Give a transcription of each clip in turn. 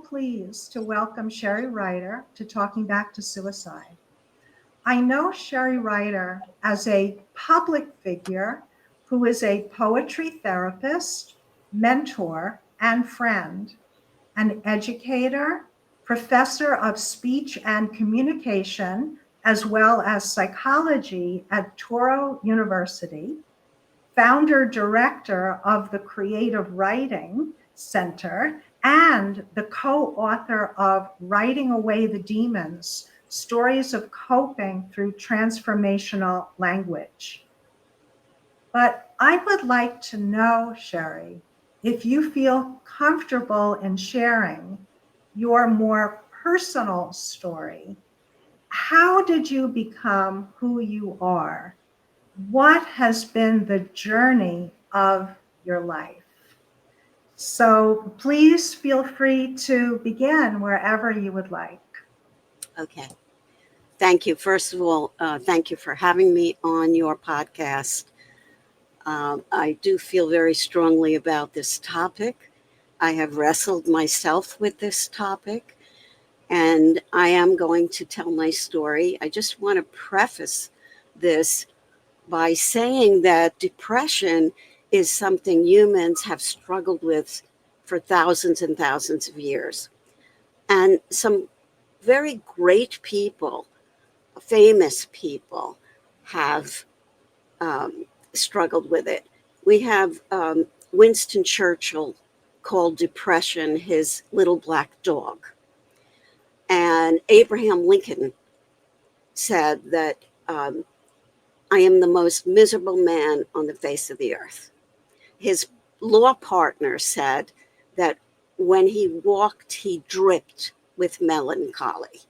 pleased to welcome Sherry Ryder to Talking Back to Suicide. I know Sherry Ryder as a public figure who is a poetry therapist, mentor, and friend, an educator, professor of speech and communication, as well as psychology at Touro University, founder director of the Creative Writing Center, and the co-author of Writing Away the Demons, Stories of Coping Through Transformational Language. But I would like to know, Sherry, if you feel comfortable in sharing your more personal story. How did you become who you are? What has been the journey of your life? So please feel free to begin wherever you would like. Okay. Thank you. First of all, thank you for having me on your podcast. I do feel very strongly about this topic. I have wrestled myself with this topic, and I am going to tell my story. I just want to preface this by saying that depression is something humans have struggled with for thousands and thousands of years. And some very great people, famous people, have struggled with it. We have Winston Churchill called depression his little black dog. And Abraham Lincoln said that I am the most miserable man on the face of the earth. His law partner said that when he walked, he dripped with melancholy.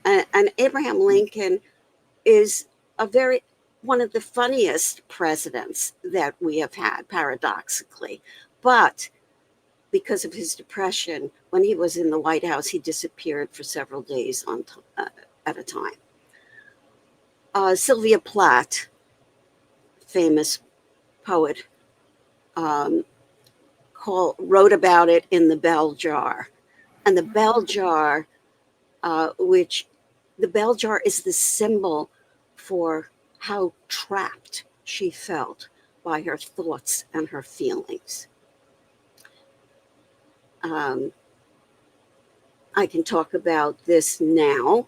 And Abraham Lincoln is one of the funniest presidents that we have had, paradoxically. But because of his depression, when he was in the White House, he disappeared for several days at a time. Sylvia Plath, famous poet, wrote about it in The Bell Jar. And the bell jar, the bell jar is the symbol for how trapped she felt by her thoughts and her feelings. I can talk about this now,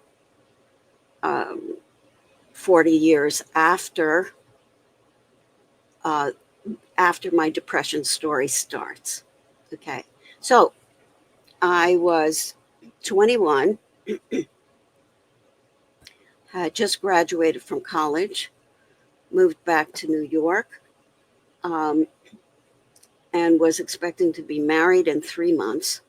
40 years after my depression story starts. Okay, so I was 21, had just graduated from college, moved back to New York, and was expecting to be married in 3 months.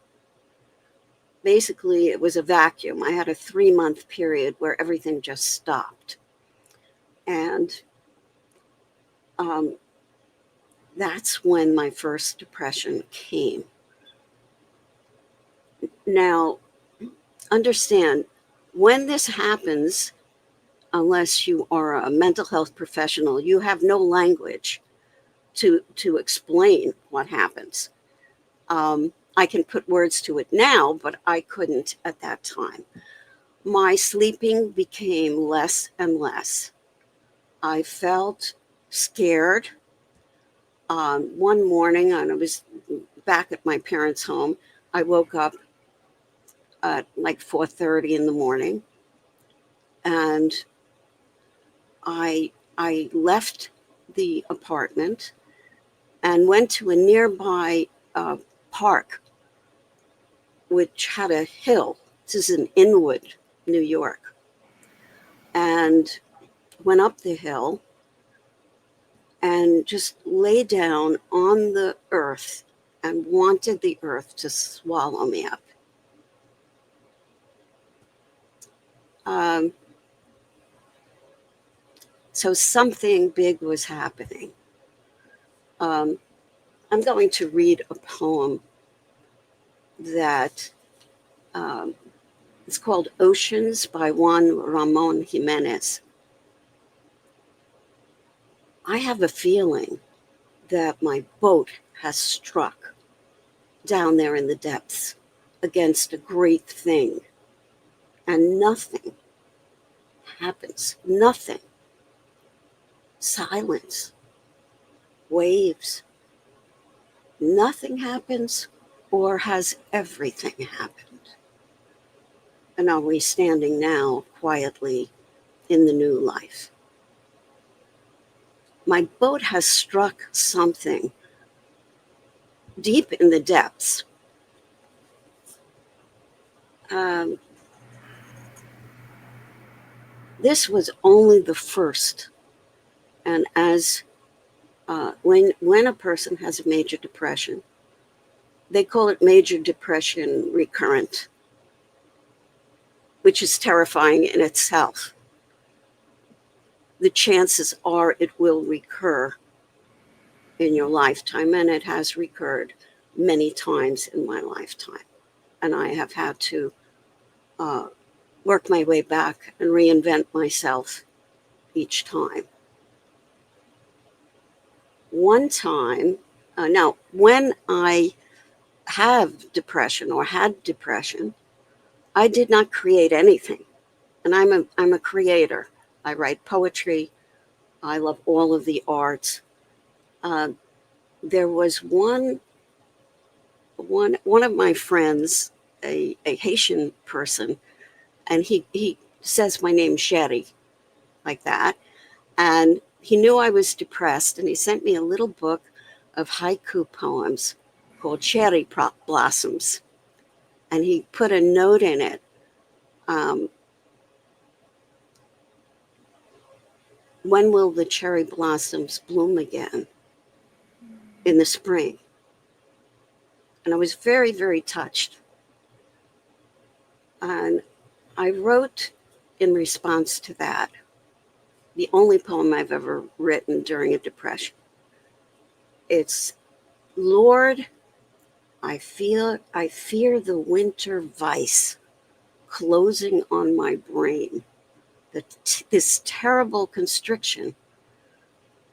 Basically, it was a vacuum. I had a 3-month period where everything just stopped. And that's when my first depression came. Now, understand, when this happens, unless you are a mental health professional, you have no language to explain what happens. I can put words to it now, but I couldn't at that time. My sleeping became less and less. I felt scared. One morning, and I was back at my parents' home, I woke up at like 4:30 in the morning, and I left the apartment and went to a nearby park, which had a hill. This is in Inwood, New York, and went up the hill and just lay down on the earth and wanted the earth to swallow me up. So something big was happening. I'm going to read a poem that it's called Oceans by Juan Ramon Jimenez. I have a feeling that my boat has struck down there in the depths, against a great thing, and nothing happens. Nothing. Silence. Waves. Nothing happens, or has everything happened? And are we standing now quietly in the new life? My boat has struck something deep in the depths. This was only the first. And as when a person has a major depression, they call it major depression recurrent, which is terrifying in itself. The chances are it will recur in your lifetime, and it has recurred many times in my lifetime. And I have had to work my way back and reinvent myself each time. One time, now, when I have depression or had depression, I did not create anything. And I'm a creator. I write poetry. I love all of the arts. There was one of my friends, a Haitian person, and he says my name Sherry, like that. And he knew I was depressed, and he sent me a little book of haiku poems called Cherry Blossoms. And he put a note in it. When will the cherry blossoms bloom again? In the spring. And I was very, very touched. And I wrote in response to that the only poem I've ever written during a depression. It's, Lord, I fear the winter vice closing on my brain. This terrible constriction,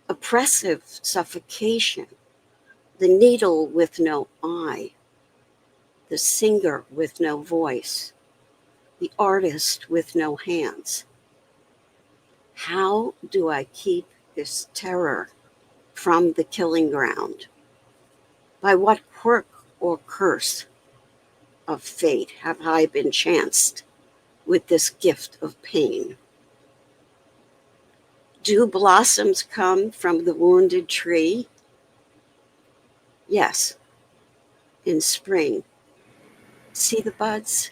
oppressive suffocation, the needle with no eye, the singer with no voice, the artist with no hands. How do I keep this terror from the killing ground? By what quirk or curse of fate have I been chanced with this gift of pain? Do blossoms come from the wounded tree? Yes, in spring. See the buds?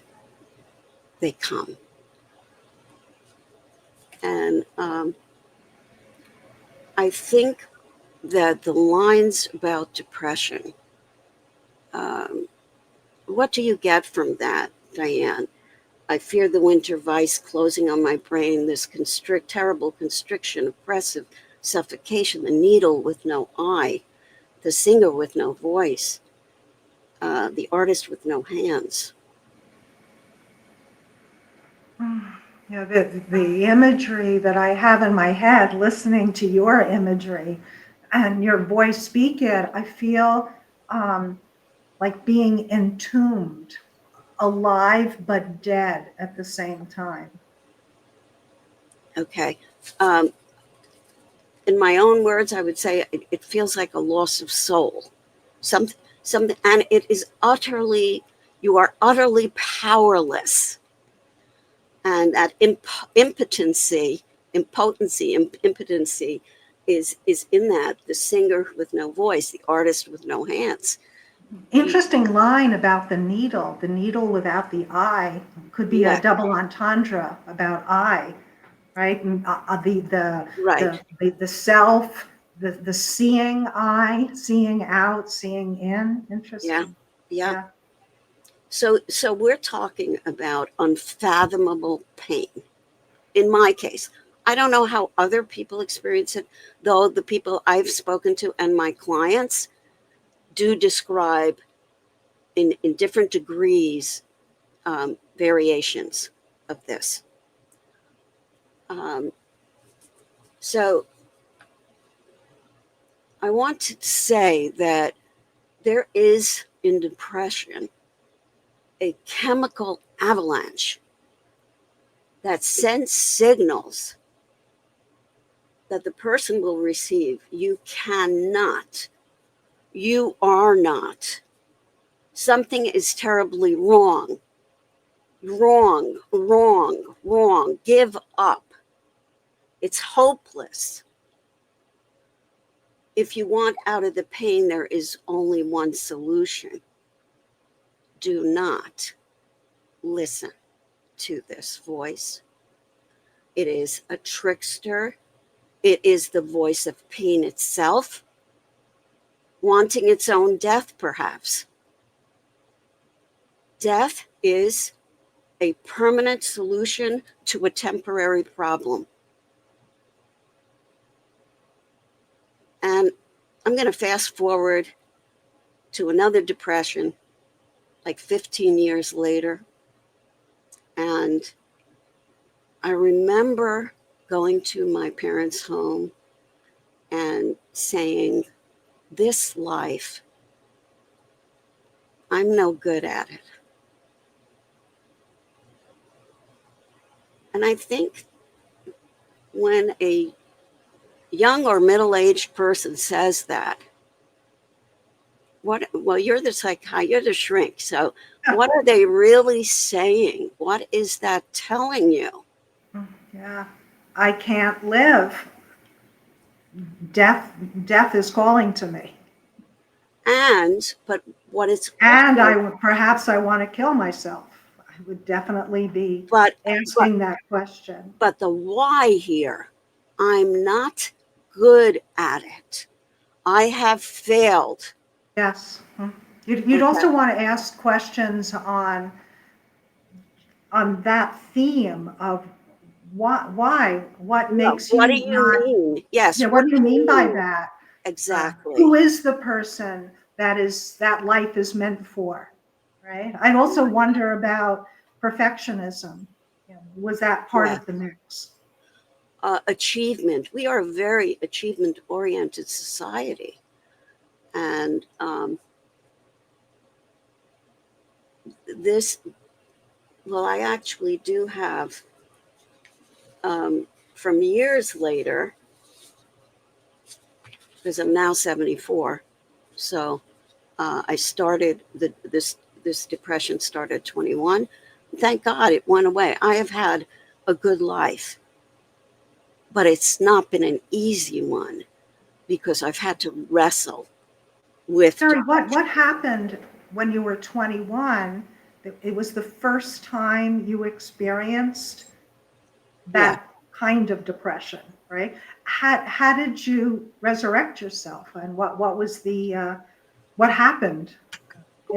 They come. And I think that the lines about depression, what do you get from that, Diane? I fear the winter vice closing on my brain, this terrible constriction, oppressive suffocation, the needle with no eye, the singer with no voice, the artist with no hands. Yeah, the imagery that I have in my head, listening to your imagery and your voice speak it, I feel like being entombed, alive but dead at the same time. Okay. In my own words, I would say it feels like a loss of soul. Something, and it is you are utterly powerless. And that impotency is in that, the singer with no voice, the artist with no hands. Interesting line about the needle without the eye could be a double entendre about eye, right? And, the self, the seeing eye, seeing out, seeing in. Interesting. Yeah. So we're talking about unfathomable pain. In my case, I don't know how other people experience it, though the people I've spoken to and my clients do describe in different degrees variations of this. So I want to say that there is in depression a chemical avalanche that sends signals that the person will receive. You are not. Something is terribly wrong. Wrong, wrong, wrong. Give up. It's hopeless. If you want out of the pain, there is only one solution. Do not listen to this voice. It is a trickster. It is the voice of pain itself, wanting its own death, perhaps. Death is a permanent solution to a temporary problem. And I'm going to fast forward to another depression, like 15 years later. And I remember going to my parents' home and saying, this life, I'm no good at it. And I think when a young or middle-aged person says that, you're the shrink. So what are they really saying? What is that telling you? Yeah, I can't live. Death is calling to me. But what it's And perhaps I want to kill myself. I would definitely be asking that question. But the why here, I'm not good at it. I have failed. Yes. You'd also want to ask questions on that theme of why, what makes what you do you mean? Yes. Yeah, what do you mean by that? Exactly. Who is the person that life is meant for, right? I'd also wonder about perfectionism. Was that part of the mix? Achievement. We are a very achievement-oriented society. And I actually do have, from years later, because I'm now 74, so I started this depression started at 21. Thank God it went away. I have had a good life, but it's not been an easy one because I've had to wrestle with. Sorry, what happened when you were 21? It was the first time you experienced that kind of depression, right? How did you resurrect yourself, and what was what happened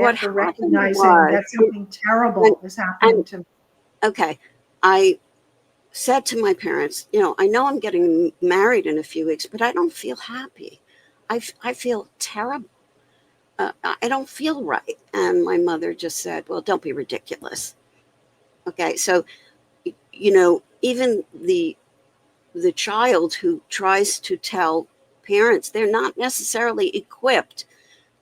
after recognizing that something terrible is happening to me? Okay, I said to my parents, I know I'm getting married in a few weeks, but I don't feel happy. I feel terrible. I don't feel right. And my mother just said, well, don't be ridiculous. Okay, so, even the child who tries to tell parents, they're not necessarily equipped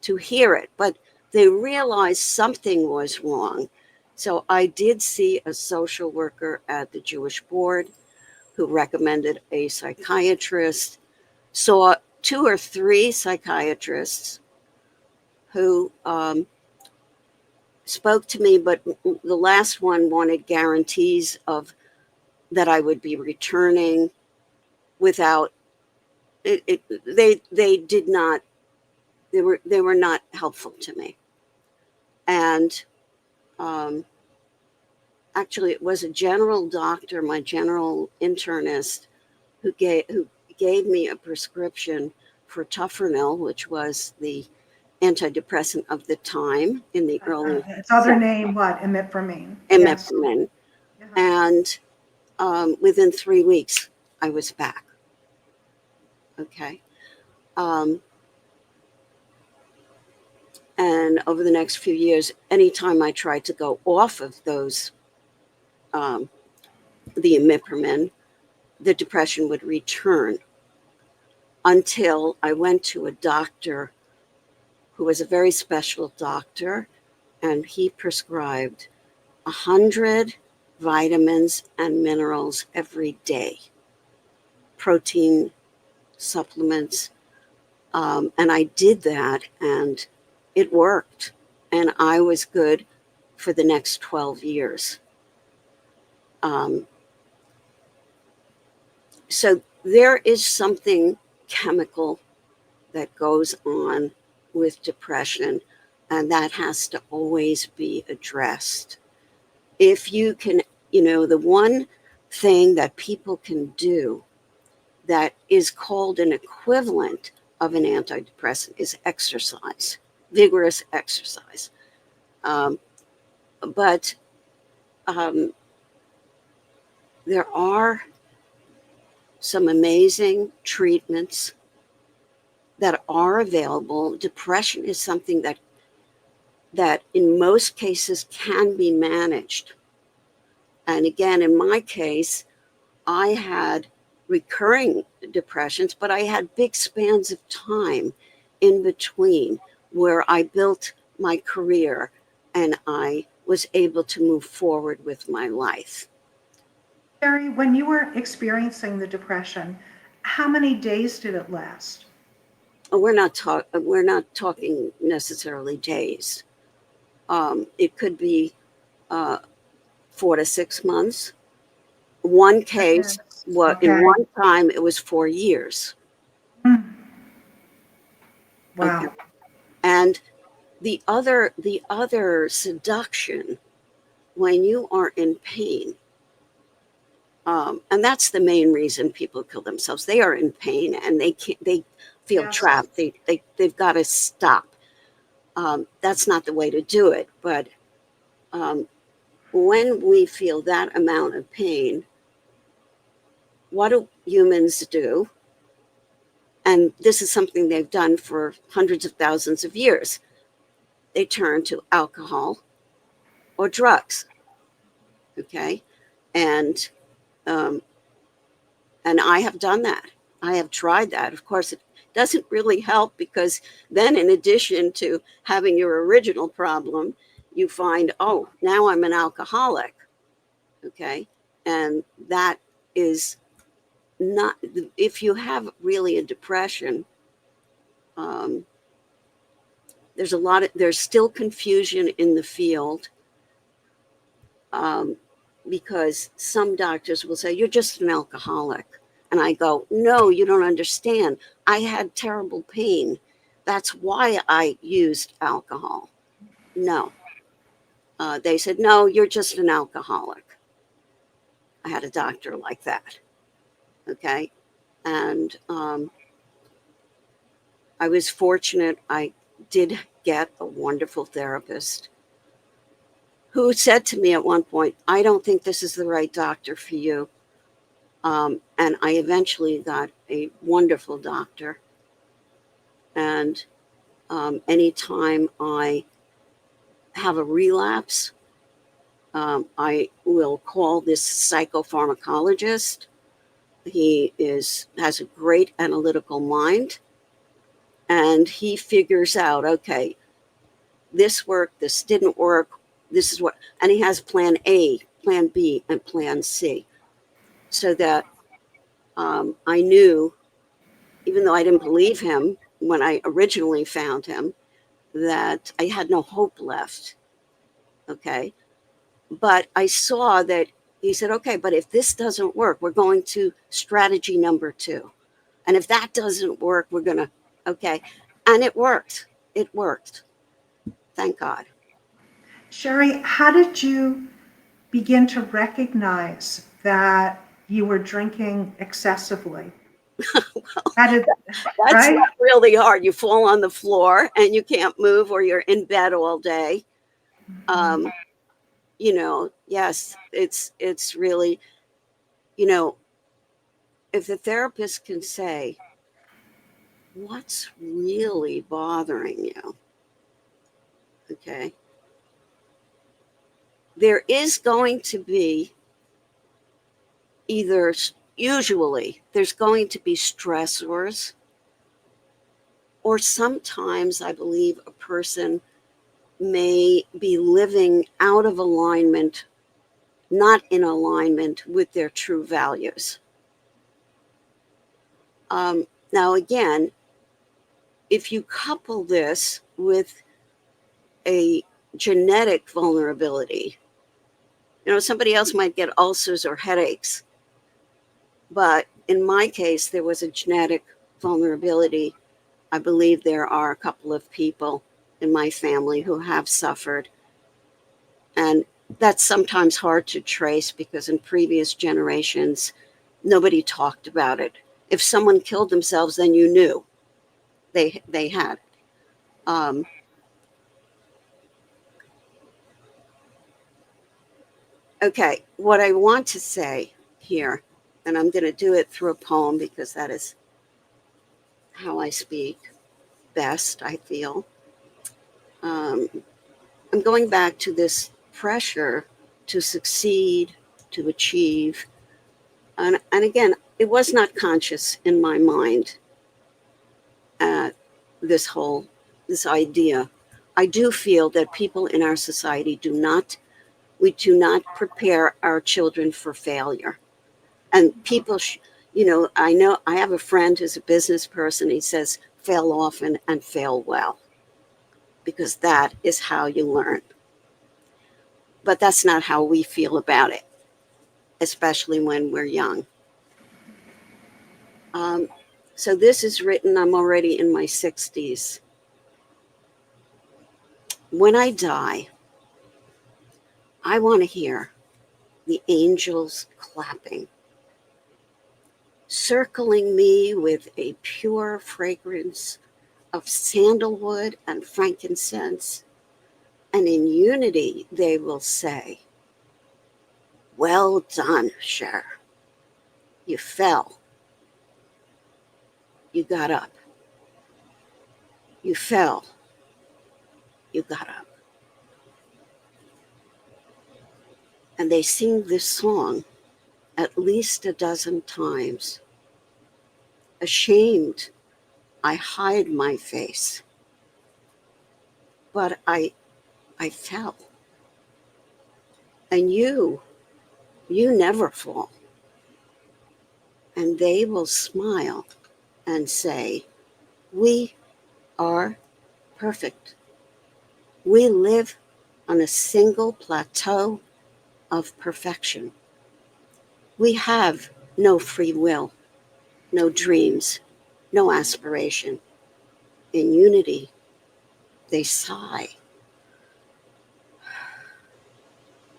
to hear it, but they realize something was wrong. So I did see a social worker at the Jewish Board who recommended a psychiatrist, saw 2 or 3 psychiatrists who spoke to me, but the last one wanted guarantees of that I would be returning without it. They did not. They were not helpful to me. And actually, it was a general doctor, my general internist, who gave me a prescription for Tufranil, which was the antidepressant of the time in the early. Its other name, what? Imipramine. Imipramine. Yes. And within 3 weeks, I was back. Okay. And over the next few years, anytime I tried to go off of those, the imipramine, the depression would return until I went to a doctor who was a very special doctor and he prescribed 100 vitamins and minerals every day, protein supplements. And I did that, and it worked. And I was good for the next 12 years. So there is something chemical that goes on with depression, and that has to always be addressed. If you can, the one thing that people can do that is called an equivalent of an antidepressant is exercise, vigorous exercise. But there are some amazing treatments that are available. Depression is something that in most cases can be managed. And again, in my case, I had recurring depressions, but I had big spans of time in between where I built my career and I was able to move forward with my life. Sherry, when you were experiencing the depression, how many days did it last? We're not talking necessarily days. It could be 4 to 6 months. One case, in Okay. one time, it was 4 years. Wow. Okay. And the other seduction when you are in pain, and that's the main reason people kill themselves. They are in pain and they feel Yes. trapped. They've got to stop. That's not the way to do it. But when we feel that amount of pain, what do humans do? And this is something they've done for hundreds of thousands of years. They turn to alcohol or drugs. Okay. And I have done that. I have tried that. Of course, it doesn't really help because then, in addition to having your original problem, you find, oh, now I'm an alcoholic. Okay. And that is not, if you have really a depression, there's still confusion in the field, because some doctors will say, you're just an alcoholic. And I go, no, you don't understand. I had terrible pain. That's why I used alcohol. No. They said, no, you're just an alcoholic. I had a doctor like that. Okay. And I was fortunate. I did get a wonderful therapist who said to me at one point, I don't think this is the right doctor for you. And I eventually got a wonderful doctor. And anytime I have a relapse, I will call this psychopharmacologist. He has a great analytical mind, and he figures out, okay, this worked, this didn't work, this is what, and he has plan A, plan B, and plan C. So that I knew, even though I didn't believe him when I originally found him, that I had no hope left. Okay. But I saw that he said, okay, but if this doesn't work, we're going to strategy number 2. And if that doesn't work, we're going to, okay. And it worked. It worked. Thank God. Sherry, how did you begin to recognize that you were drinking excessively? That's Right? not really hard. You fall on the floor and you can't move, or you're in bed all day. Yes, it's really, if the therapist can say, what's really bothering you? Okay. There is going to be usually there's going to be stressors, or sometimes I believe a person may be living out of alignment, not in alignment with their true values. Now, again, if you couple this with a genetic vulnerability, somebody else might get ulcers or headaches. But in my case, there was a genetic vulnerability. I believe there are a couple of people in my family who have suffered. And that's sometimes hard to trace because in previous generations, nobody talked about it. If someone killed themselves, then you knew they had. Okay, what I want to say here, and I'm going to do it through a poem because that is how I speak best, I feel. I'm going back to this pressure to succeed, to achieve. And again, it was not conscious in my mind, this idea. I do feel that people in our society we do not prepare our children for failure. And people, I know I have a friend who's a business person. He says, fail often and fail well, because that is how you learn. But that's not how we feel about it, especially when we're young. So this is written, I'm already in my 60s. When I die, I want to hear the angels clapping, circling me with a pure fragrance of sandalwood and frankincense. And in unity, they will say, well done, Cher. You fell. You got up. You fell. You got up. And they sing this song at least a dozen times. Ashamed, I hide my face. But I fell. And you never fall. And they will smile and say, we are perfect. We live on a single plateau of perfection. We have no free will, no dreams, no aspiration. In unity, they sigh.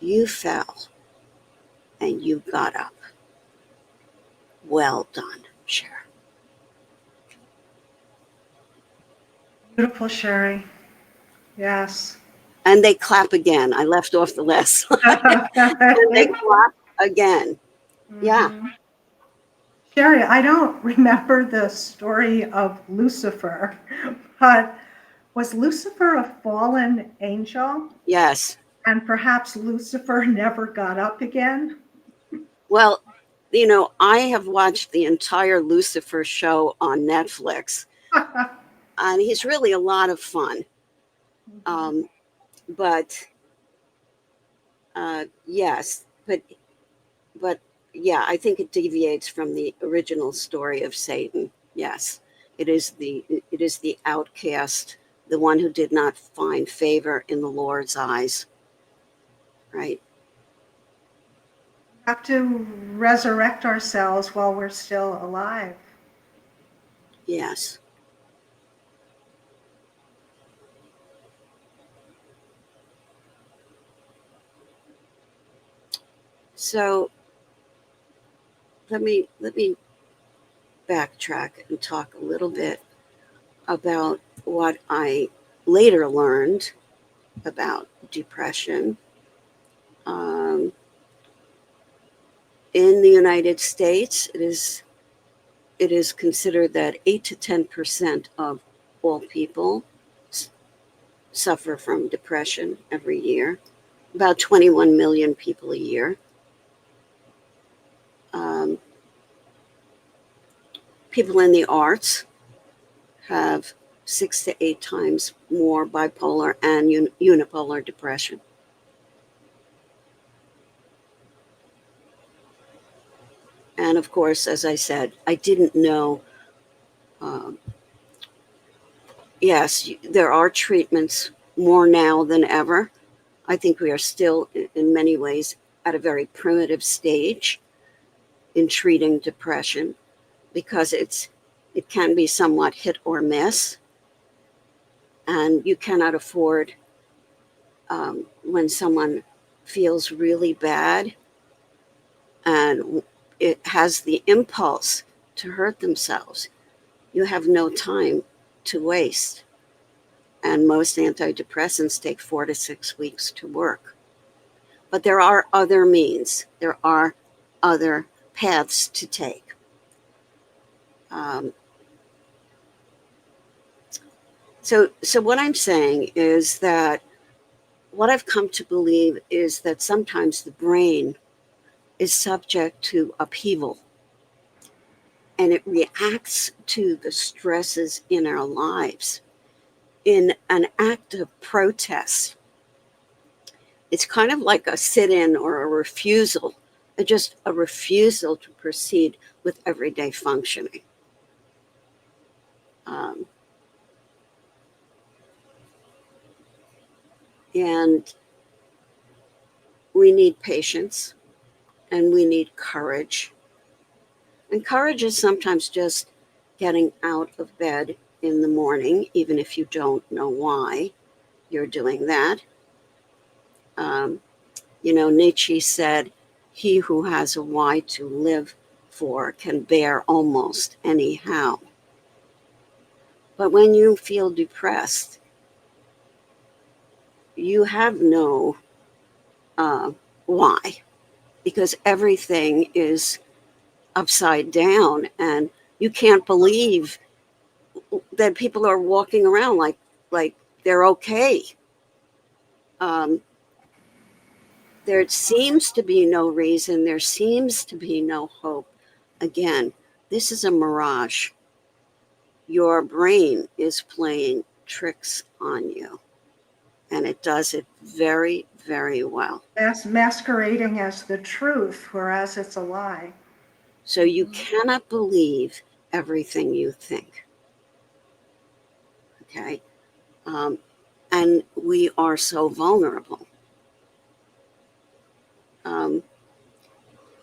You fell and you got up. Well done, Cher. Beautiful, Sherry. Yes. And they clap again. I left off the last line. And they clap again. Yeah. Mm-hmm. Sherry, I don't remember the story of Lucifer, but was Lucifer a fallen angel? Yes. And perhaps Lucifer never got up again? Well, I have watched the entire Lucifer show on Netflix, and he's really a lot of fun. But yes, but yeah, I think it deviates from the original story of Satan. Yes, it is the outcast, the one who did not find favor in the Lord's eyes. Right. Have to resurrect ourselves while we're still alive. Yes. So let me backtrack and talk a little bit about what I later learned about depression. In the United States, it is considered that 8 to 10% of all people suffer from depression every year, about 21 million people a year. People in the arts have 6 to 8 times more bipolar and unipolar depression. And of course, as I said, I didn't know. Yes, there are treatments more now than ever. I think we are still, in many ways, at a very primitive stage in treating depression because it can be somewhat hit or miss, and you cannot afford when someone feels really bad and it has the impulse to hurt themselves. You have no time to waste. And most antidepressants take 4 to 6 weeks to work. But there are other means, there are other paths to take. So what I'm saying is that what I've come to believe is that sometimes the brain is subject to upheaval and it reacts to the stresses in our lives in an act of protest. It's kind of like a sit-in or a refusal, just a refusal to proceed with everyday functioning. And we need patience and we need courage. And courage is sometimes just getting out of bed in the morning, even if you don't know why you're doing that. Nietzsche said, "He who has a why to live for can bear almost anyhow." But when you feel depressed, you have no why, because everything is upside down and you can't believe that people are walking around like they're okay. There seems to be no reason, there seems to be no hope. Again, this is a mirage. Your brain is playing tricks on you, and it does it very, very well. Masquerading as the truth, whereas it's a lie. So you cannot believe everything you think. Okay? And we are so vulnerable.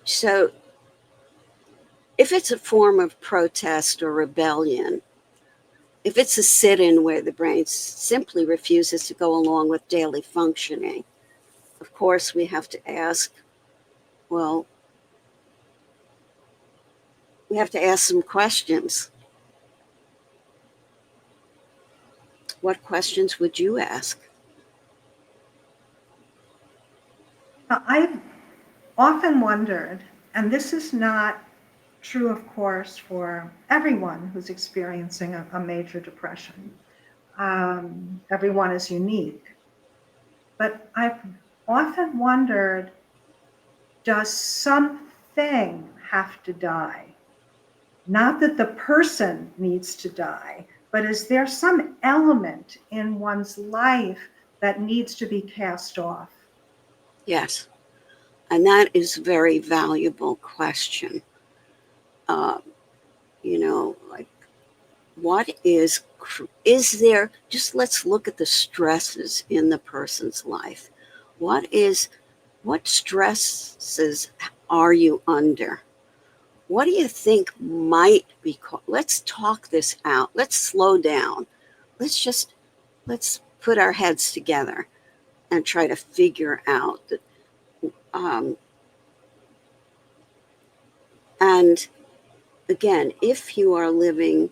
So if it's a form of protest or rebellion, if it's a sit-in where the brain simply refuses to go along with daily functioning, of course we have to ask, well, we have to ask some questions. What questions would you ask? I've often wondered, and this is not true, of course, for everyone who's experiencing a major depression. Everyone is unique. But I've often wondered, does something have to die? Not that the person needs to die, but is there some element in one's life that needs to be cast off? Yes. And that is a very valuable question. Like, what is there, just let's look at the stresses in the person's life. What stresses are you under? What do you think might be let's talk this out. Let's slow down. Let's put our heads together and try to figure out that. And again, if you are living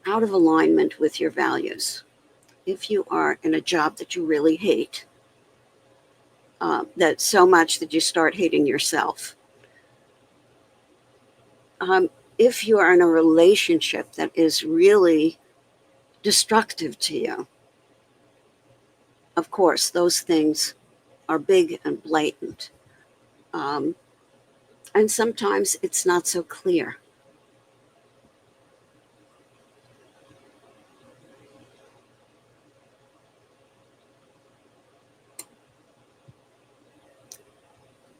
out of alignment with your values, if you are in a job that you really hate, that so much that you start hating yourself, if you are in a relationship that is really destructive to you, of course, those things are big and blatant. And sometimes it's not so clear.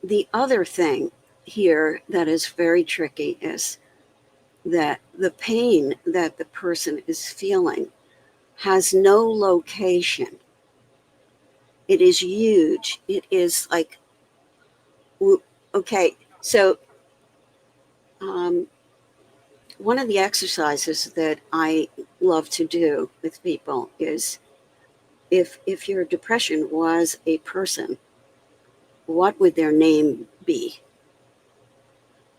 the other thing here that is very tricky is that the pain that the person is feeling has no location. It is huge. It is like, okay, so one of the exercises that I love to do with people is if your depression was a person, what would their name be?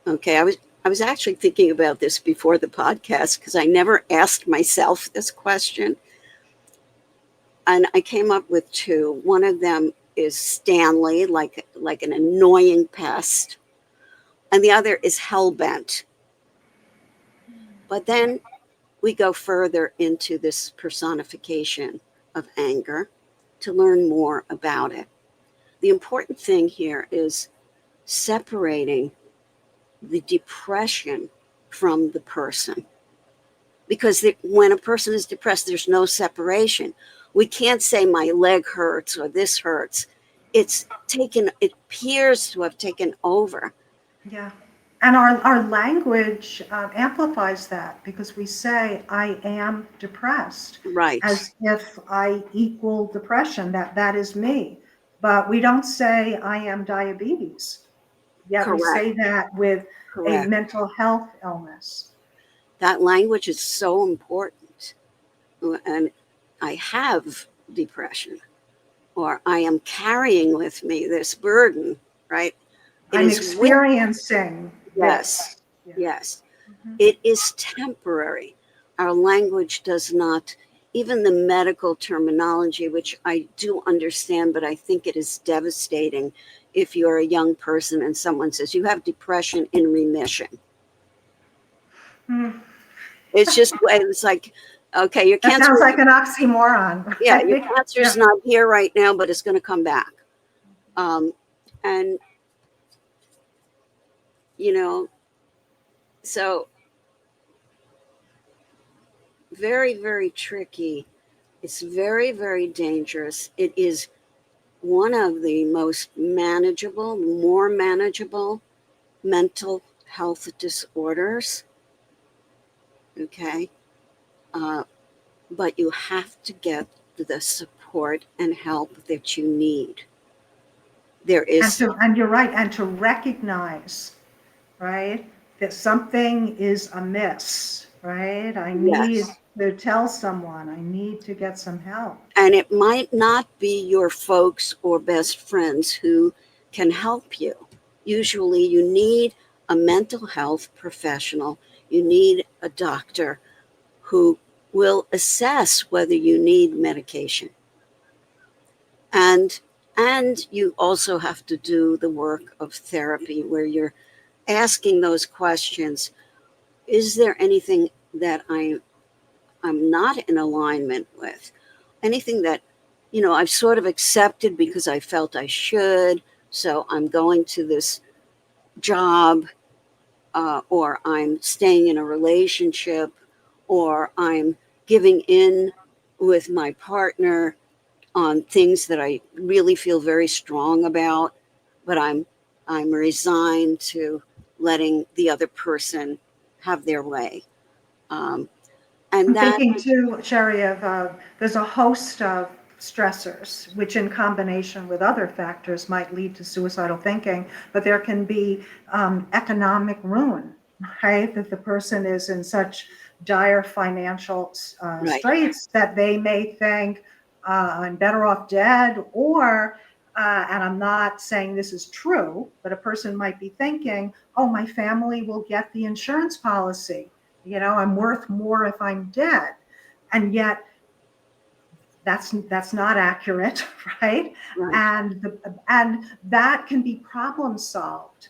Okay, I was actually thinking about this before the podcast because I never asked myself this question. And I came up with two. One of them is Stanley, like an annoying pest, and the other is Hellbent. But then we go further into this personification of anger to learn more about it. The important thing here is separating the depression from the person. Because when a person is depressed, there's no separation. We can't say my leg hurts or this hurts. It appears to have taken over. Yeah. And our language amplifies that because we say, I am depressed, Right. as if I equal depression, that is me. But we don't say, I am diabetes. Yet Correct. we say that with a Correct. mental health illness. That language is so important. And I have depression, or I am carrying with me this burden, right? I'm experiencing Yes, this. Yeah. yes. Mhm. It is temporary. Our language does not, even the medical terminology, which I do understand, but I think it is devastating if you're a young person and someone says you have depression in remission. Hmm. It's like, okay, your That cancer, sounds like an oxymoron. yeah, your Right? cancer's Yeah. not here right now, but it's going to come back. And, you know, so very, very tricky. It's very, very dangerous. It is one of the most more manageable mental health disorders. Okay. But you have to get the support and help that you need. There is, And you're right, and to recognize, right, that something is amiss, right? I need yes. to tell someone, I need to get some help. And it might not be your folks or best friends who can help you. Usually, you need a mental health professional, you need a doctor who will assess whether you need medication. And you also have to do the work of therapy where you're asking those questions. Is there anything that I'm not in alignment with? Anything that, I've sort of accepted because I felt I should. So I'm going to this job, or I'm staying in a relationship, or I'm giving in with my partner on things that I really feel very strong about, but I'm resigned to letting the other person have their way. And I'm that, thinking too, Sherry, of there's a host of stressors, which in combination with other factors might lead to suicidal thinking, but there can be economic ruin, right? That the person is in such dire financial right, straits that they may think, I'm better off dead, or, and I'm not saying this is true, but a person might be thinking, oh, my family will get the insurance policy. I'm worth more if I'm dead. And yet that's not accurate, right? right, And that can be problem solved.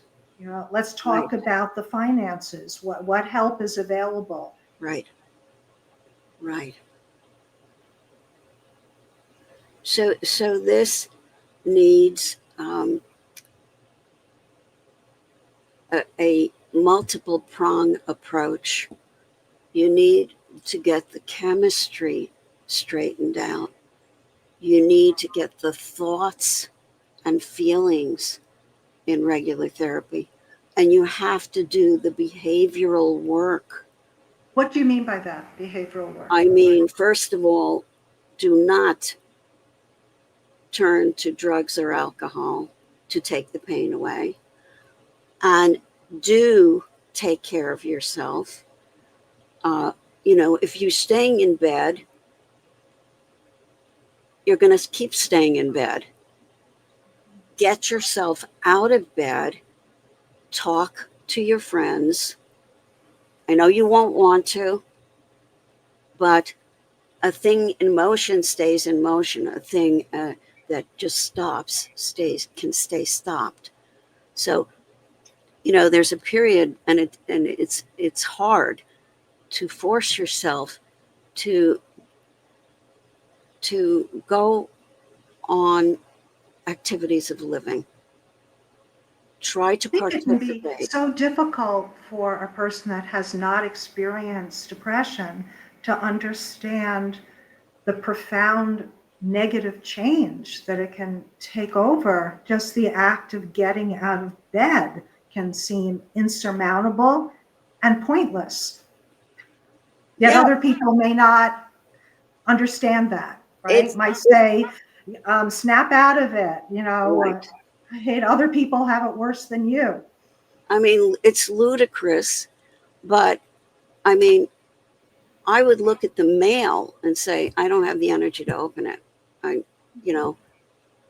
Let's talk right, about the finances. What help is available? right, right. So this needs a multiple prong approach. You need to get the chemistry straightened out. You need to get the thoughts and feelings in regular therapy, and you have to do the behavioral work. What do you mean by that, behavioral work? I mean, first of all, do not turn to drugs or alcohol to take the pain away. And do take care of yourself. If you're staying in bed, you're going to keep staying in bed. Get yourself out of bed. Talk to your friends. I know you won't want to, but a thing in motion stays in motion. A thing that just stops can stay stopped. So, there's a period, and it's hard to force yourself to go on activities of living. Try to I think it can be participate. so difficult for a person that has not experienced depression to understand the profound negative change that it can take over. Just the act of getting out of bed can seem insurmountable and pointless. Yet Yeah. other people may not understand that, right? It's Might say, snap out of it, right. I hate other people have it worse than you. I mean, it's ludicrous, but I mean, I would look at the mail and say, I don't have the energy to open it.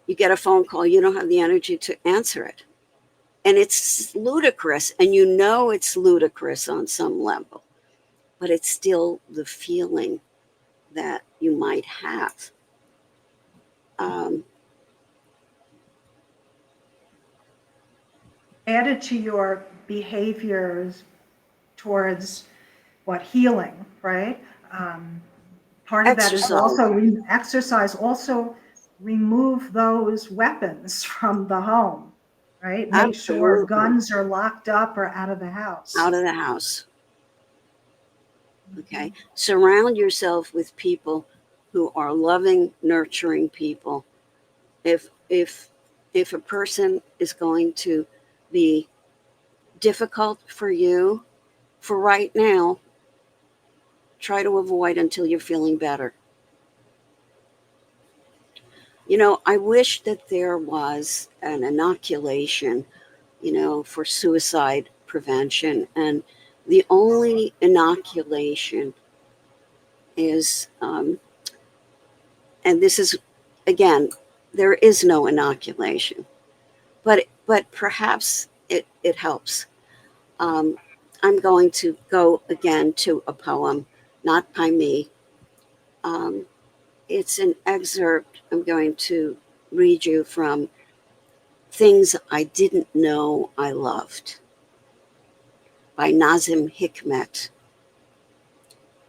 You get a phone call, you don't have the energy to answer it. And it's ludicrous, and it's ludicrous on some level, but it's still the feeling that you might have. Added to your behaviors towards healing, right? Part of that is Exercise. also exercise, also remove those weapons from the home, right? Make sure Absolutely. guns are locked up or out of the house. Out of the house. Okay. Surround yourself with people who are loving, nurturing people. If a person is going to be difficult for you for right now, try to avoid until you're feeling better. I wish that there was an inoculation, for suicide prevention. And the only inoculation is, and this is, again, there is no inoculation, but perhaps it helps. I'm going to go again to a poem, not by me. It's an excerpt I'm going to read you from Things I Didn't Know I Loved by Nazim Hikmet.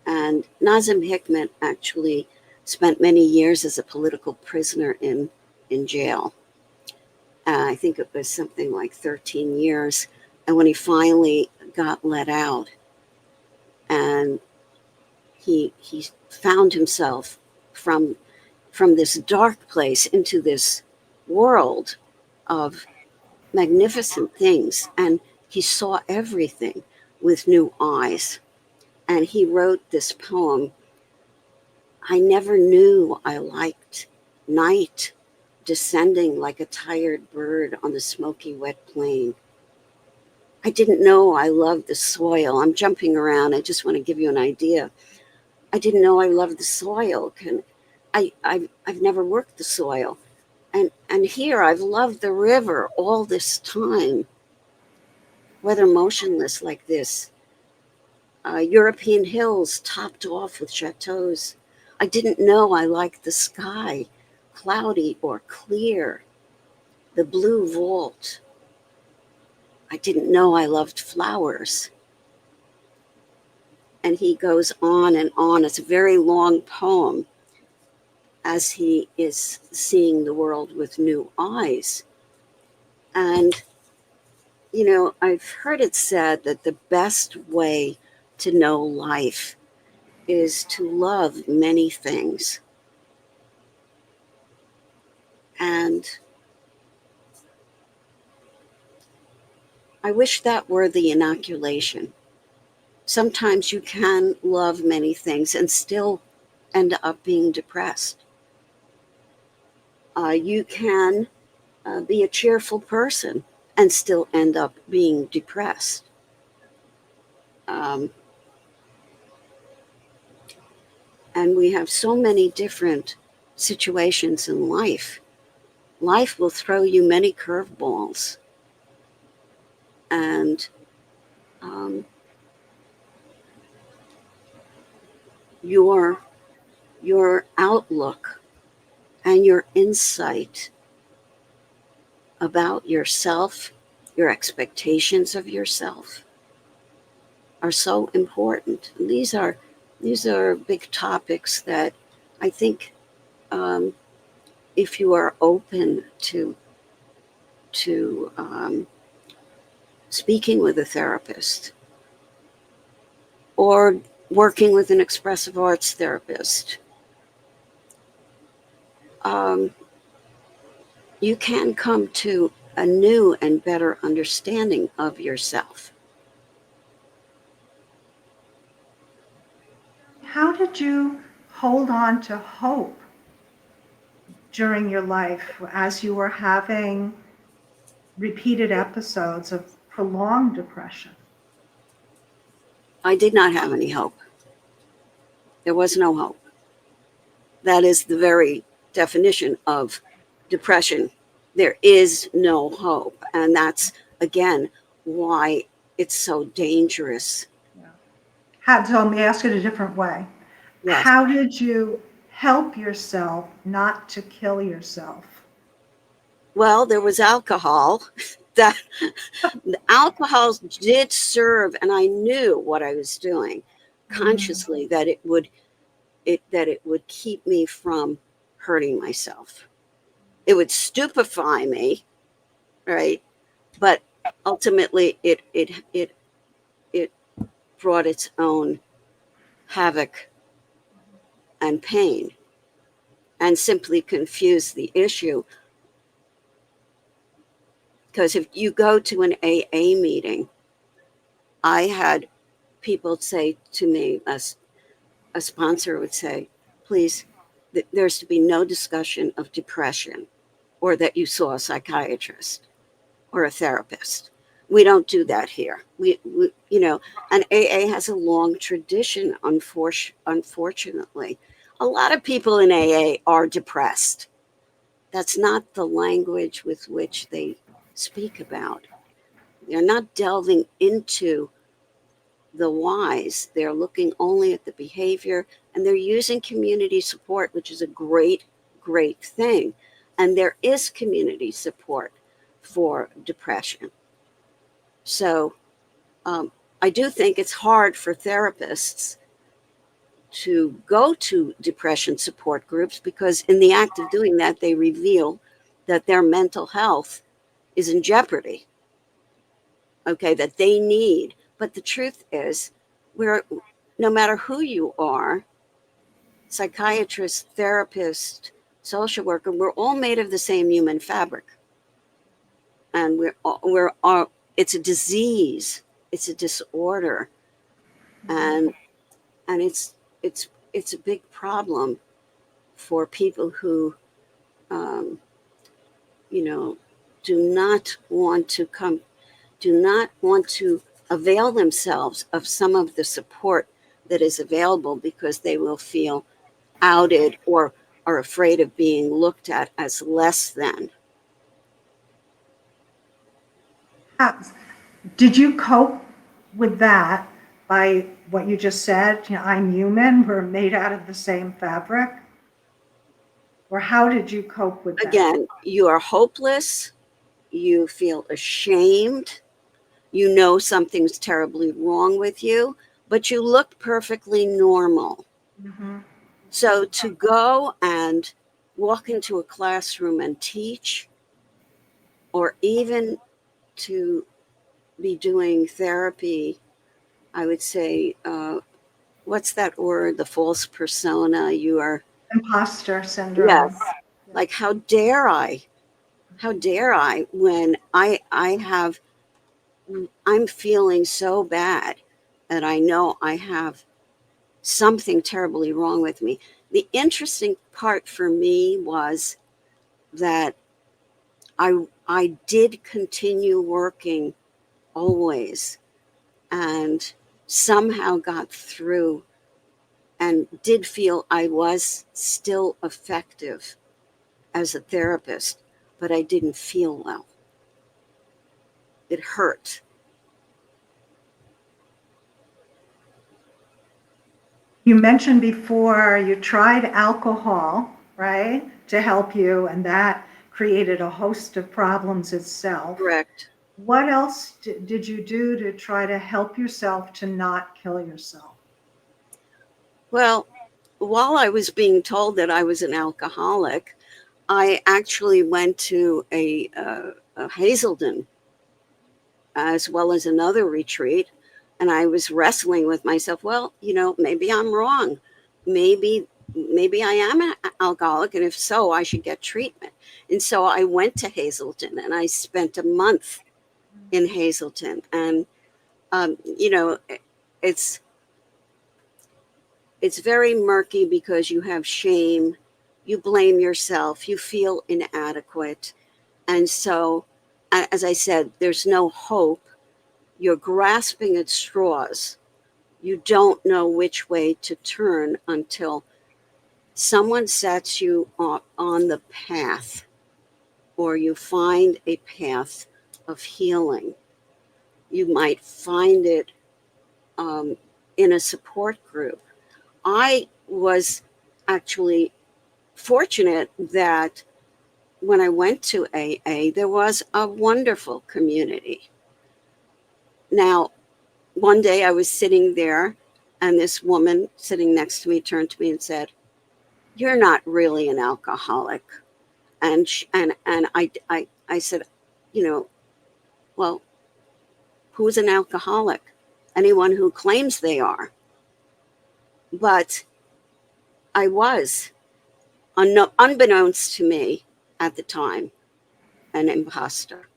And Nazim Hikmet actually spent many years as a political prisoner in jail. I think it was something like 13 years. And when he finally got let out, and he found himself from this dark place into this world of magnificent things, and he saw everything with new eyes. And he wrote this poem. I never knew I liked night descending like a tired bird on the smoky wet plain. I didn't know I loved the soil. I'm jumping around. I just want to give you an idea. I didn't know I loved the soil. I've never worked the soil. And here I've loved the river all this time, whether motionless like this. European hills topped off with chateaus. I didn't know I liked the sky, cloudy or clear, the blue vault. I didn't know I loved flowers. And he goes on and on. It's a very long poem as he is seeing the world with new eyes. And, I've heard it said that the best way to know life is to love many things. And I wish that were the inoculation. Sometimes you can love many things and still end up being depressed. You can be a cheerful person and still end up being depressed. Um, and we have so many different situations in life. Life will throw you many curveballs. And um, your outlook and your insight about yourself, your expectations of yourself, are so important. And these are big topics that I think, if you are open to speaking with a therapist or working with an expressive arts therapist, you can come to a new and better understanding of yourself. How did you hold on to hope during your life as you were having repeated episodes of prolonged depression? I did not have any hope. There was no hope. That is the very definition of depression. There is no hope. And that's, again, why it's so dangerous. So let me ask it a different way. Yes. How did you help yourself not to kill yourself? Well, there was alcohol. That the alcohol did serve, and I knew what I was doing consciously, that it would keep me from hurting myself. It would stupefy me, right? But ultimately, it brought its own havoc and pain, and simply confused the issue. Because if you go to an AA meeting, I had people say to me, a sponsor would say, please, there's to be no discussion of depression or that you saw a psychiatrist or a therapist. We don't do that here. We and AA has a long tradition, unfortunately. A lot of people in AA are depressed. That's not the language with which they speak about. They're not delving into the whys. They're looking only at the behavior, and they're using community support, which is a great, great thing. And there is community support for depression. So I do think it's hard for therapists to go to depression support groups, because in the act of doing that, they reveal that their mental health is in jeopardy. Okay, that they need. But the truth is, no matter who you are, psychiatrist, therapist, social worker, we're all made of the same human fabric. And it's a disease, it's a disorder. And it's a big problem for people who do not want to avail themselves of some of the support that is available, because they will feel outed or are afraid of being looked at as less than. Did you cope with that by what you just said? I'm human, we're made out of the same fabric? Or how did you cope with that? Again, you are hopeless, you feel ashamed, you know something's terribly wrong with you, but you look perfectly normal. Mm-hmm. So to go and walk into a classroom and teach, or even to be doing therapy, I would say, what's that word? The false persona. You are Imposter syndrome. Yes. Like, how dare I? How dare I, when I have I'm feeling so bad that I know I have something terribly wrong with me. The interesting part for me was that I did continue working always, and somehow got through and did feel I was still effective as a therapist, but I didn't feel well. It hurt. You mentioned before you tried alcohol, right, to help you, and that created a host of problems itself. Correct. What else did you do to try to help yourself to not kill yourself? Well, while I was being told that I was an alcoholic, I actually went to a Hazelden as well as another retreat, and I was wrestling with myself. Well, maybe I'm wrong. Maybe I am an alcoholic, and if so, I should get treatment. And so I went to Hazelden, and I spent a month in Hazelden, and you know, it's it's very murky because you have shame, you blame yourself, you feel inadequate, and so, as I said, there's no hope. You're grasping at straws. You don't know which way to turn until someone sets you on the path, or you find a path of healing. You might find it um, in a support group. I was actually fortunate that when I went to AA, there was a wonderful community. Now, one day I was sitting there, and this woman sitting next to me turned to me and said, "You're not really an alcoholic." And I said, well, who's an alcoholic? Anyone who claims they are. But I was, unbeknownst to me at the time, an imposter.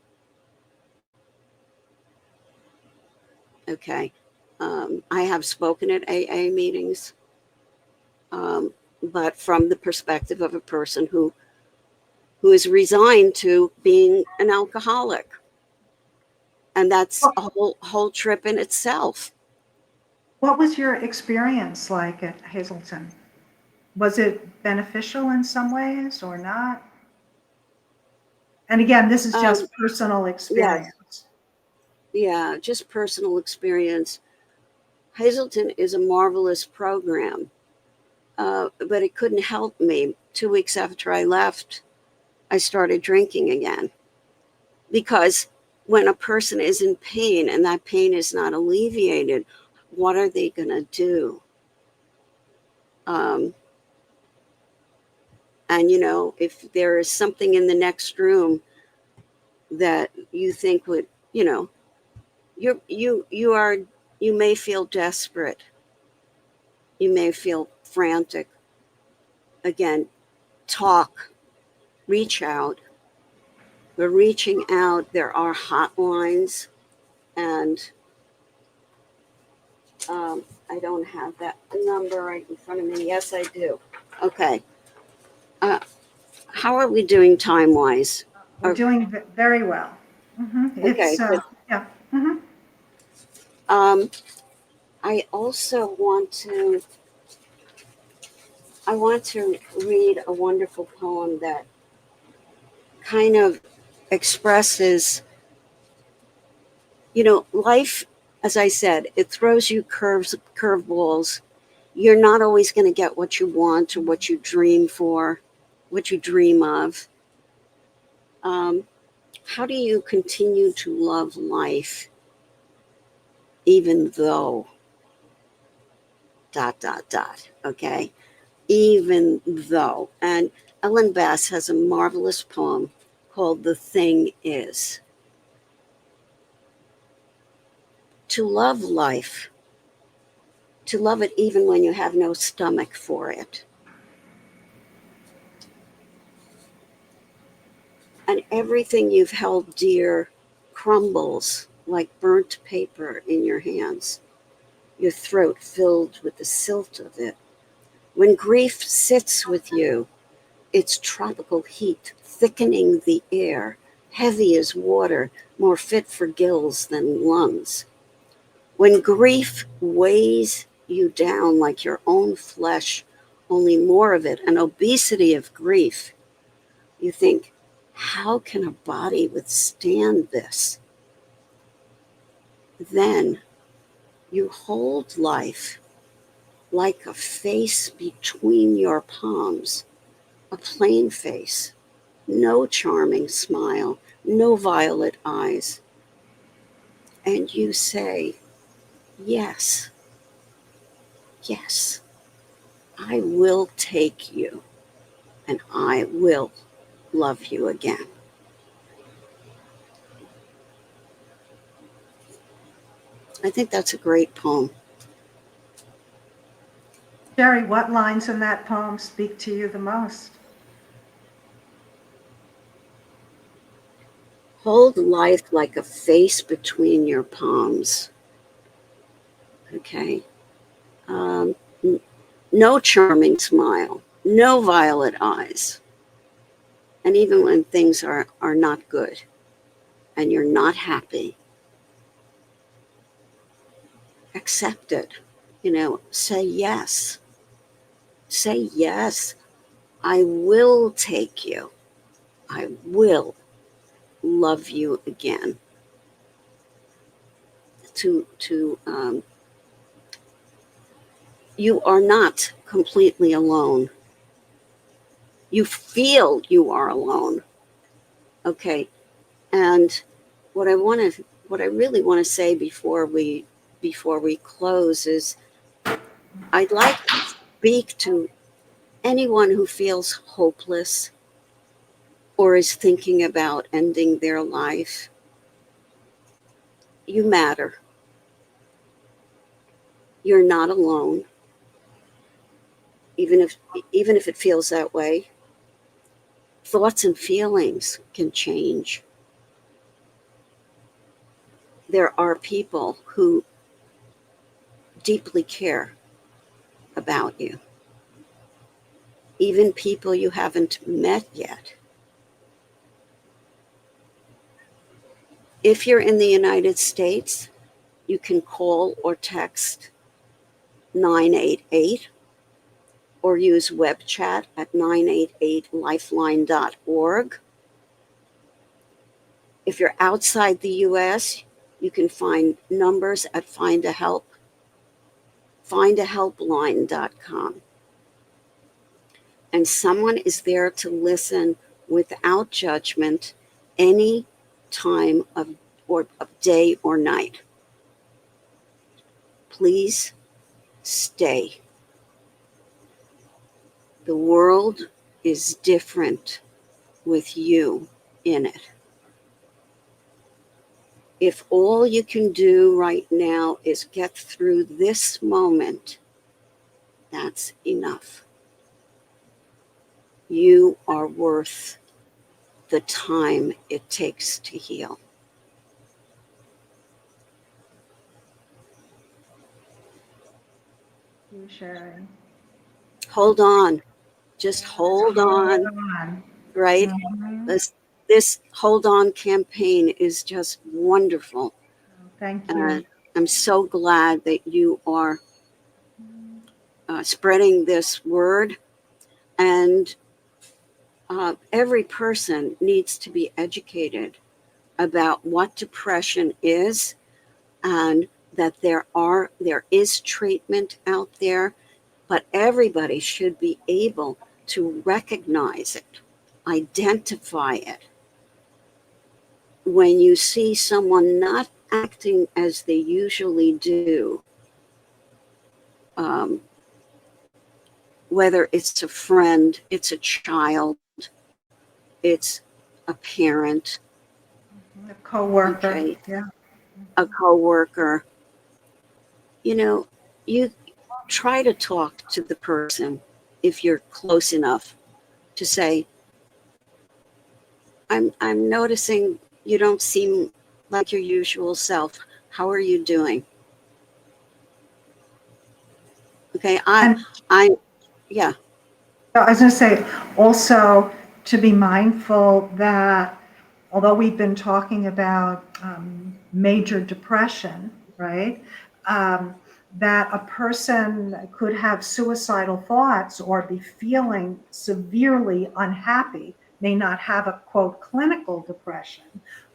Okay. I have spoken at AA meetings, but from the perspective of a person who is resigned to being an alcoholic. And that's a whole trip in itself. What was your experience like at Hazelton? Was it beneficial in some ways or not? And again, this is Um, just personal yes, experience. yeah, just personal experience. Hazelton is a marvelous program, but it couldn't help me. 2 weeks after I left, I started drinking again, because when a person is in pain and that pain is not alleviated, what are they going to do? Um, and if there is something in the next room that you think would, you may feel desperate, you may feel frantic. Again, talk, reach out. We're reaching out. There are hotlines, and I don't have that number right in front of me. Yes, I do. Okay. Uh, how are we doing time wise? We're doing very well. Okay, It's, good. yeah. Mhm. Um, I also I want to read a wonderful poem that kind of expresses, life, as I said, it throws you curveballs. You're not always going to get what you want or what you dream for, what you dream of. Um, how do you continue to love life even though dot dot dot? Okay, even though. And Ellen Bass has a marvelous poem called "The Thing Is." To love life, to love it even when you have no stomach for it. And everything you've held dear crumbles like burnt paper in your hands, your throat filled with the silt of it. When grief sits with you, its tropical heat thickening the air, heavy as water, more fit for gills than lungs. When grief weighs you down like your own flesh, only more of it, an obesity of grief, you think, how can a body withstand this? Then you hold life like a face between your palms, a plain face, no charming smile, no violet eyes. And you say, yes, yes, I will take you and I will love you again. I think that's a great poem. Sherry, what lines in that poem speak to you the most? Hold life like a face between your palms. Okay. Um, no charming smile, no violet eyes. And even when things are not good and you're not happy, accept it. Say yes. Say yes. I will take you. I will love you again. You are not completely alone. You feel you are alone. Okay. And what I really want to say before we close is I'd like to speak to anyone who feels hopeless or is thinking about ending their life. You matter. You're not alone. Even if it feels that way, thoughts and feelings can change. There are people who deeply care about you, even people you haven't met yet. If you're in the United States, you can call or text 988 or use web chat at 988lifeline.org. If you're outside the US, you can find numbers at findahelpline.com. And someone is there to listen without judgment any time of day or night. Please stay. The world is different with you in it. If all you can do right now is get through this moment, that's enough. You are worth the time it takes to heal. You, Sherry. Hold on. Just hold on, right? Mhm. This Hold On campaign is just wonderful. Thank you. I'm so glad that you are spreading this word. And every person needs to be educated about what depression is, and that there is treatment out there, but everybody should be able to recognize it, identify it. When you see someone not acting as they usually do, whether it's a friend, it's a child, it's a parent, A coworker. okay, Yeah. a coworker, you try to talk to the person if you're close enough to say, I'm noticing you don't seem like your usual self. How are you doing? Okay, And yeah, I was going to say also to be mindful that although we've been talking about major depression, right? That a person could have suicidal thoughts or be feeling severely unhappy, may not have a quote clinical depression,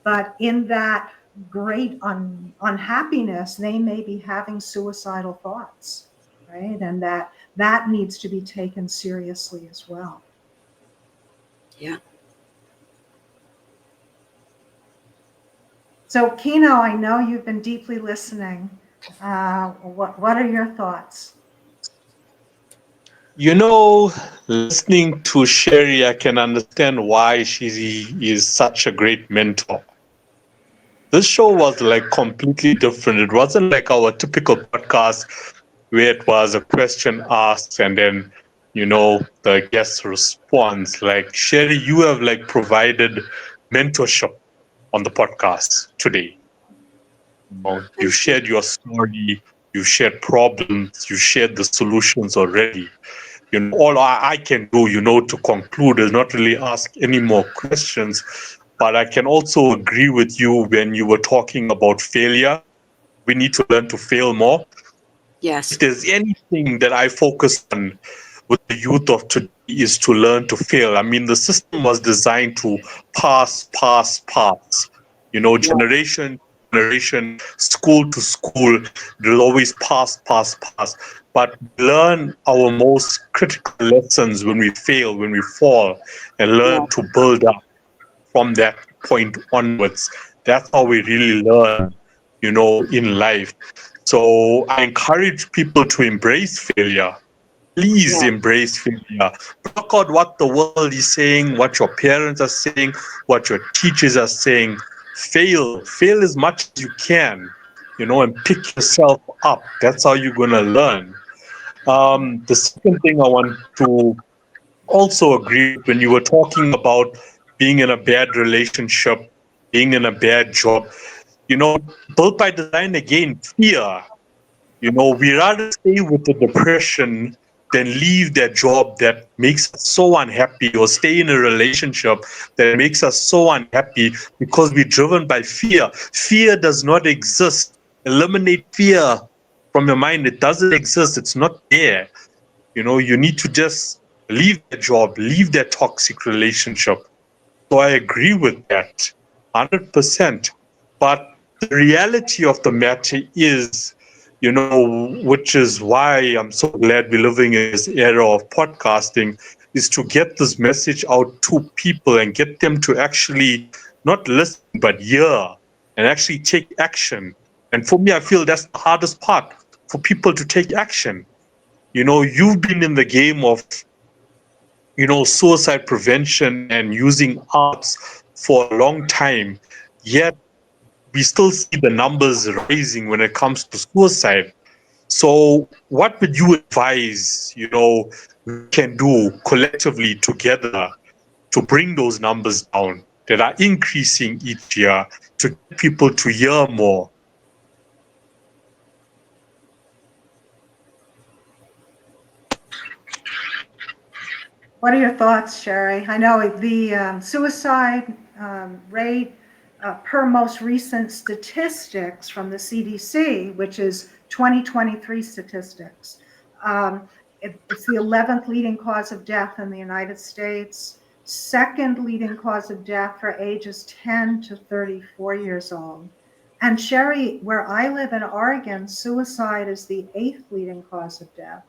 but in that great unhappiness, they may be having suicidal thoughts, right? And that needs to be taken seriously as well. yeah. So, Kino, I know you've been deeply listening. What are your thoughts? You know, listening to Sherry, I can understand why she is such a great mentor. This show was like completely different. It wasn't like our typical podcast where it was a question asked and then, the guest responds. Like Sherry, you have like provided mentorship on the podcast today. You Thank you. shared your story, you shared problems, you shared the solutions already. All I can do, to conclude is not really ask any more questions, but I can also agree with you when you were talking about failure. We need to learn to fail more. If Yes. there's anything that I focus on with the youth of today is to learn to fail. I mean, the system was designed to pass, pass, pass. Yeah. Generation, school to school, they'll always pass, pass, pass. But learn our most critical lessons when we fail, when we fall, and Yeah. learn to build up from that point onwards. That's how we really learn, in life. So I encourage people to embrace failure. Please Yeah. embrace failure. Block out what the world is saying, what your parents are saying, what your teachers are saying. Fail as much as you can, and pick yourself up. That's how you're going to learn. The second thing I want to also agree with when you were talking about being in a bad relationship, being in a bad job, built by design again, fear. We rather stay with the depression than leave that job that makes us so unhappy or stay in a relationship that makes us so unhappy because we're driven by fear. Fear does not exist. Eliminate fear from your mind. It doesn't exist. It's not there. You need to just leave that job, leave that toxic relationship. So I agree with that 100%. But the reality of the matter is, which is why I'm so glad we're living in this era of podcasting, is to get this message out to people and get them to actually not listen, but hear and actually take action. And for me, I feel that's the hardest part for people to take action. You've been in the game of suicide prevention and using arts for a long time, yet we still see the numbers rising when it comes to suicide. So what would you advise, we can do collectively together to bring those numbers down that are increasing each year to get people to hear more? What are your thoughts, Sherry? I know the suicide rate per most recent statistics from the CDC, which is 2023 statistics, it's the 11th leading cause of death in the United States, second leading cause of death for ages 10 to 34 years old. And Sherry, where I live in Oregon, suicide is the 8th leading cause of death.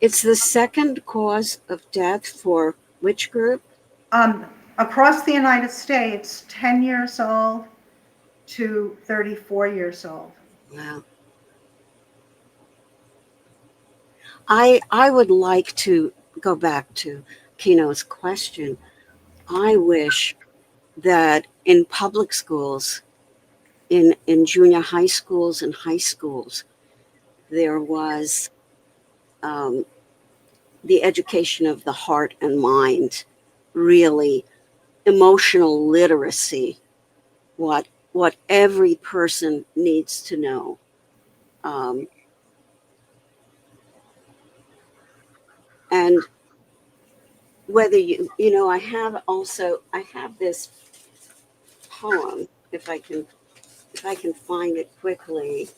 It's the second cause of death for which group? Across the United States, 10 years old to 34 years old. Wow. I would like to go back to Kino's question. I wish that in public schools, in junior high schools and high schools, there was the education of the heart and mind, really emotional literacy what every person needs to know. And whether I have this poem, if I can find it quickly.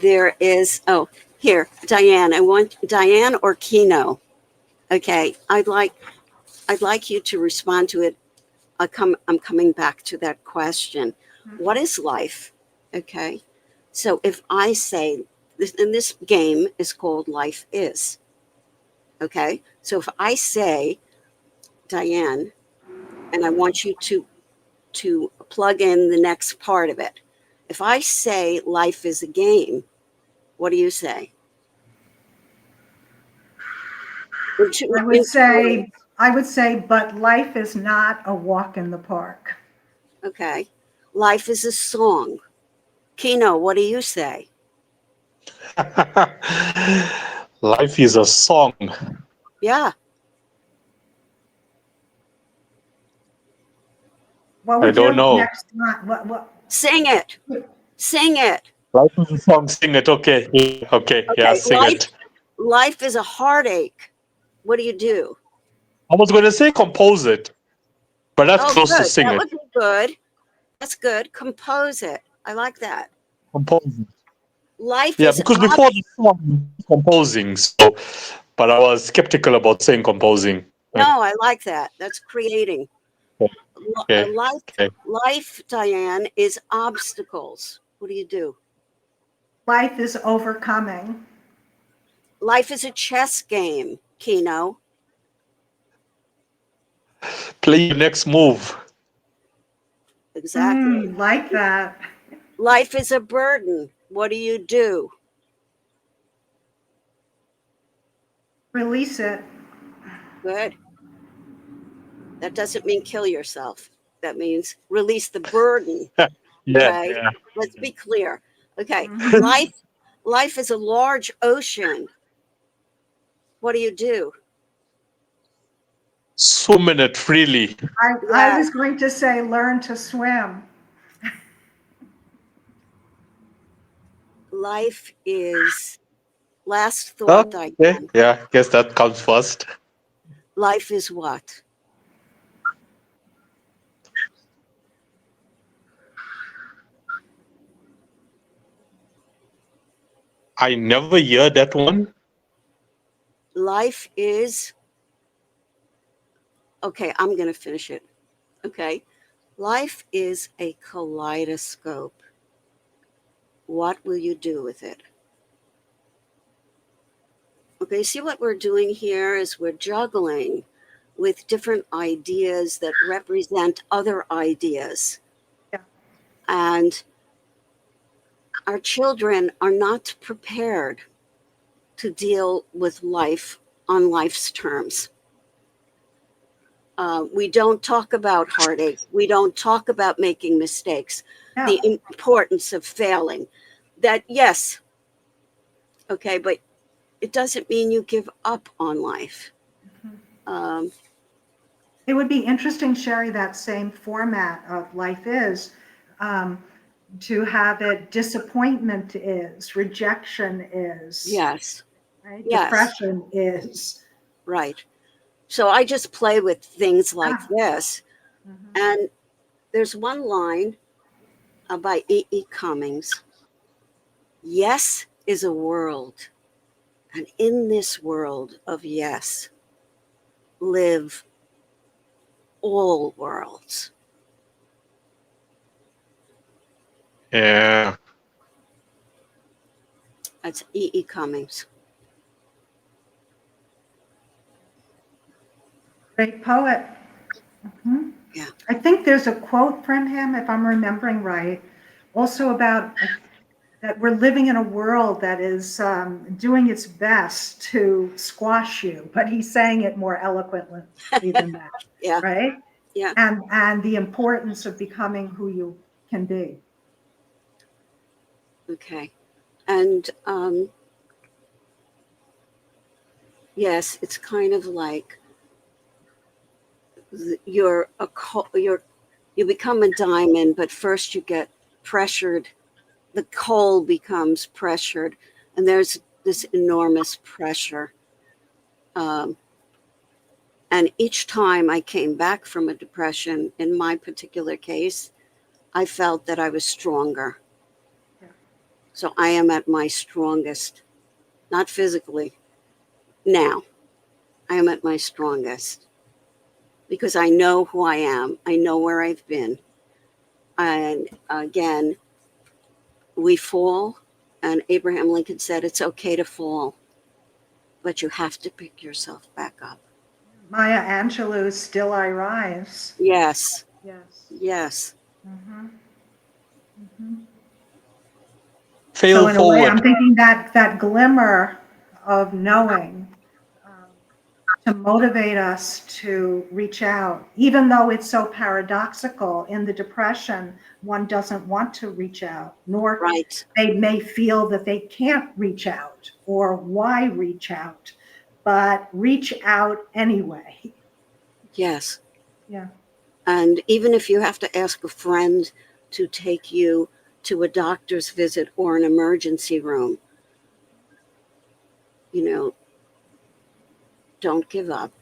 There is, here, Diane. I want Diane or Kino. Okay, I'd like you to respond to it. I'm coming back to that question. What is life? Okay, so if I say this, and this game is called Life Is. Okay, so if I say, Diane, and I want you to plug in the next part of it. If I say life is a game, what do you say? I would say, but life is not a walk in the park. Okay. Life is a song. Kino, what do you say? Life is a song. Yeah. What would I don't you know. next time? What? Sing it. Sing it. Life is a song. Sing it. Okay. Okay. Yeah, sing it. Life is a heartache. What do you do? I was going to say compose it, but that's close to sing that it. would be good. That's good. Compose it. I like that. Compose it. Life Yeah, is because before the song, composing. So, but I was skeptical about saying composing. No, I like that. That's creating. Okay. Life, Diane, is obstacles. What do you do? Life is overcoming. Life is a chess game, Kino. Play your next move. Exactly. Like that. Life is a burden. What do you do? Release it. Good. That doesn't mean kill yourself. That means release the burden. Okay. Yeah. Let's be clear. Okay. Mhm. Life is a large ocean. What do you do? Swim in it freely. I was going to say learn to swim. Life is, last thought, Diane. Yeah, I guess that comes first. Life is what? I never hear that one. Life is, okay, I'm going to finish it. Okay. Life is a kaleidoscope. What will you do with it? Okay, see what we're doing here is we're juggling with different ideas that represent other ideas. Yeah. And our children are not prepared to deal with life on life's terms. We don't talk about heartache. We don't talk about making mistakes, the importance of failing. That, yes, okay, but it doesn't mean you give up on life. It would be interesting, Sherry, that same format of Life Is, to have it disappointment is, rejection is. Yes. Right? Yes. Depression is. Right. So I just play with things like this. Mhm. And there's one line by E.E. Cummings. Yes is a world. And in this world of yes, live all worlds. Yeah. That's E.E. Cummings. Great poet. Mm-hmm. Yeah. I think there's a quote from him, if I'm remembering right, also about that we're living in a world that is doing its best to squash you, but he's saying it more eloquently than that. Yeah. Right? Yeah. And the importance of becoming who you can be. Okay. And yes, it's kind of like you become a diamond, but first you get pressured. The coal becomes pressured, and there's this enormous pressure. And each time I came back from a depression, in my particular case, I felt that I was stronger. Yeah. So I am at my strongest, not physically. Now, I am at my strongest because I know who I am. I know where I've been. And again, we fall, and Abraham Lincoln said it's okay to fall, but you have to pick yourself back up. Maya Angelou's Still I Rise. Yes, Yes. yes, Mhm. Mhm. Fail So in a way, I'm forward. thinking that glimmer of knowing to motivate us to reach out, even though it's so paradoxical in the depression, one doesn't want to reach out, nor right. they may feel that they can't reach out or why reach out, but reach out anyway. Yes. Yeah. And even if you have to ask a friend to take you to a doctor's visit or an emergency room, you know, don't give up.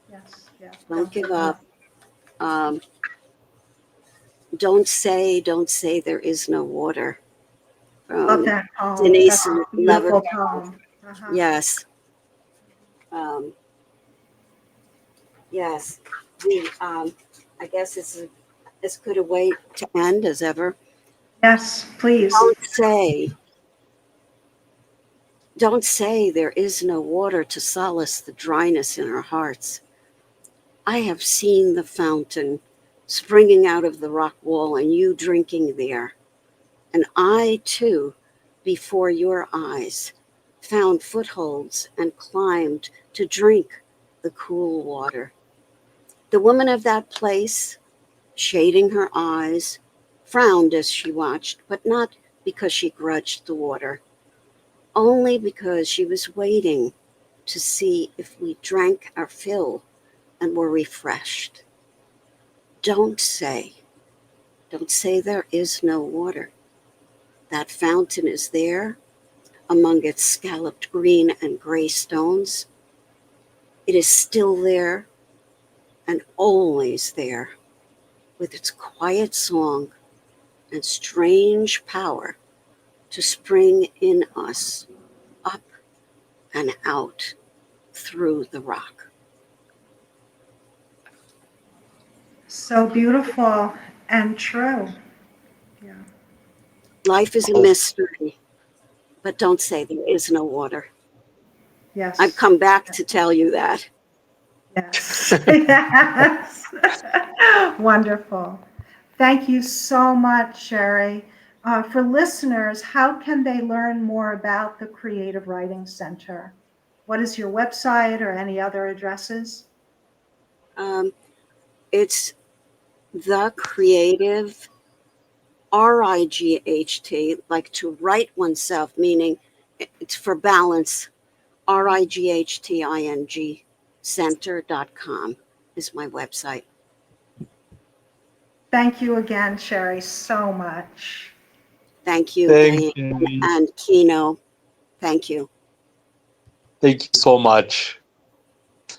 Yes. Yes. Don't give up. Um, don't say there is no water. Love that poem. Denise That's a Leverett. beautiful poem. Uh-huh. Yes. Yes. I guess it's as good a way to end as ever. Yes, please. Don't say there is no water to solace the dryness in our hearts. I have seen the fountain springing out of the rock wall and you drinking there. And I, too, before your eyes, found footholds and climbed to drink the cool water. The woman of that place, shading her eyes, frowned as she watched, but not because she grudged the water, only because she was waiting to see if we drank our fill and were refreshed. Don't say there is no water. That fountain is there among its scalloped green and gray stones. It is still there and always there, with its quiet song and strange power to spring in us up and out through the rock. So beautiful and true. Yeah. Life is a mystery, but don't say there is no water. Yes. I've come back to tell you that. Yes. Yes. Wonderful. Thank you so much, Sherry. For listeners, how can they learn more about the Creative Writing Center? What is your website or any other addresses? It's the creative, RIGHT, like to write oneself, meaning it's for balance, RIGHTING center.com is my website. Thank you again, Sherry, so much. Thank you, Thank Diane you. and Kino. Thank you. Thank you so much.